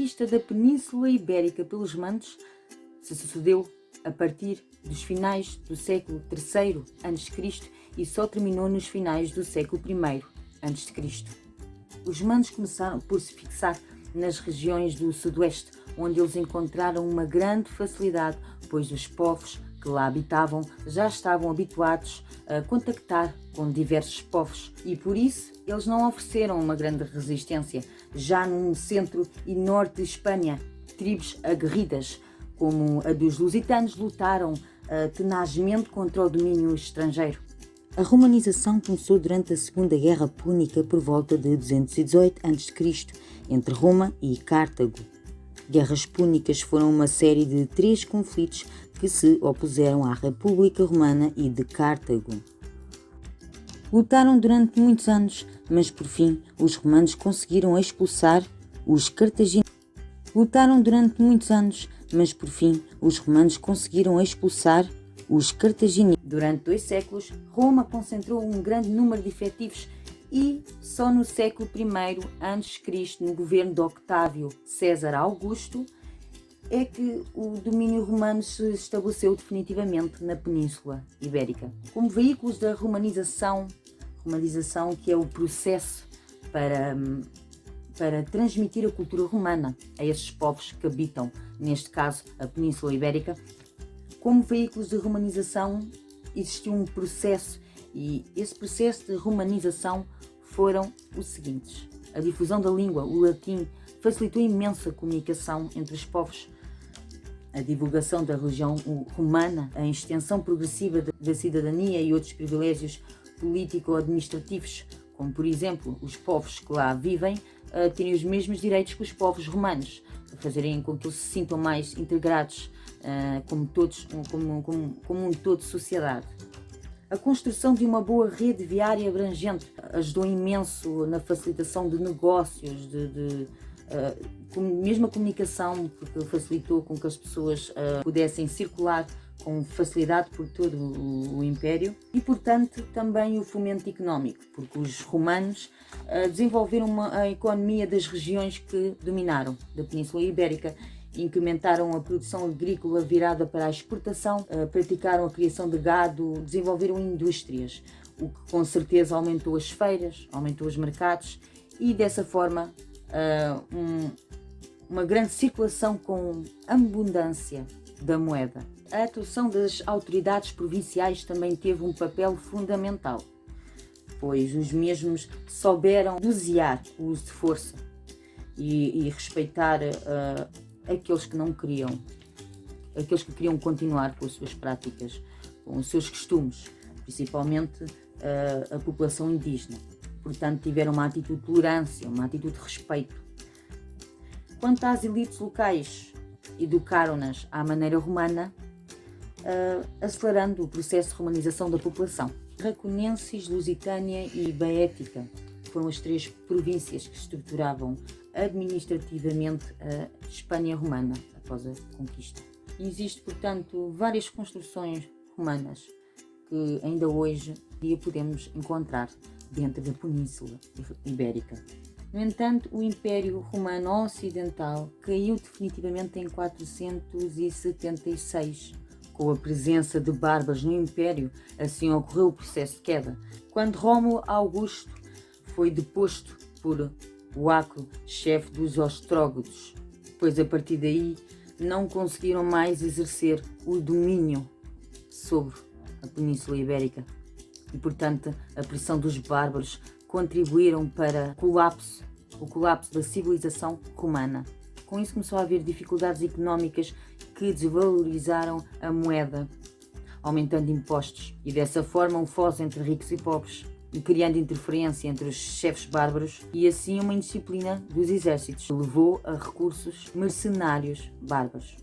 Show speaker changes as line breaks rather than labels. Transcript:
conquista da Península Ibérica pelos romanos se sucedeu a partir dos finais do século III a.C. e só terminou nos finais do século I a.C. Os romanos começaram por se fixar nas regiões do sudoeste, onde eles encontraram uma grande facilidade, pois os povos que lá habitavam já estavam habituados a contactar com diversos povos e por isso eles não ofereceram uma grande resistência. Já no centro e norte de Espanha, tribos aguerridas como a dos lusitanos lutaram tenazmente contra o domínio estrangeiro. A romanização começou durante a Segunda Guerra Púnica por volta de 218 a.C. entre Roma e Cartago. Guerras púnicas foram uma série de 3 conflitos que se opuseram à República Romana e de Cartago. Lutaram durante muitos anos, mas por fim os romanos conseguiram expulsar os cartagineses. Durante 2 séculos, Roma concentrou um grande número de efetivos e só no século I a.C., no governo de Octávio César Augusto, é que o domínio romano se estabeleceu definitivamente na Península Ibérica. Como veículos da romanização que é o processo para transmitir a cultura romana a esses povos que habitam, neste caso, a Península Ibérica, como veículos de romanização existiu um processo e esse processo de romanização foram os seguintes. A difusão da língua, o latim, facilitou imensa comunicação entre os povos. A divulgação da religião romana, a extensão progressiva da cidadania e outros privilégios político-administrativos, como por exemplo os povos que lá vivem terem os mesmos direitos que os povos romanos, fazerem com que eles se sintam mais integrados como um todo de sociedade. A construção de uma boa rede viária abrangente ajudou imenso na facilitação de negócios, mesmo a comunicação, porque facilitou com que as pessoas pudessem circular com facilidade por todo o Império e, portanto, também o fomento económico, porque os romanos desenvolveram a economia das regiões que dominaram, da Península Ibérica, incrementaram a produção agrícola virada para a exportação, praticaram a criação de gado, desenvolveram indústrias, o que com certeza aumentou as feiras, aumentou os mercados e dessa forma uma grande circulação com abundância da moeda. A atuação das autoridades provinciais também teve um papel fundamental, pois os mesmos souberam dosear o uso de força e respeitar aqueles que não queriam, aqueles que queriam continuar com as suas práticas, com os seus costumes, principalmente a população indígena. Portanto, tiveram uma atitude de tolerância, uma atitude de respeito. Quanto às elites locais, educaram-nas à maneira romana, acelerando o processo de romanização da população. Tarraconenses, Lusitânia e Beética foram as 3 províncias que estruturavam administrativamente a Espanha romana após a conquista. Existem, portanto, várias construções romanas que ainda hoje podemos encontrar dentro da Península Ibérica. No entanto, o Império Romano Ocidental caiu definitivamente em 476. Com a presença de bárbaros no Império, assim ocorreu o processo de queda. Quando Rómulo Augusto foi deposto por Oaco, chefe dos ostrógodos, pois a partir daí não conseguiram mais exercer o domínio sobre a Península Ibérica e, portanto, a pressão dos bárbaros contribuíram para o colapso da civilização romana. Com isso começou a haver dificuldades económicas que desvalorizaram a moeda, aumentando impostos e dessa forma um fosso entre ricos e pobres, e criando interferência entre os chefes bárbaros e assim uma indisciplina dos exércitos, que levou a recursos mercenários bárbaros.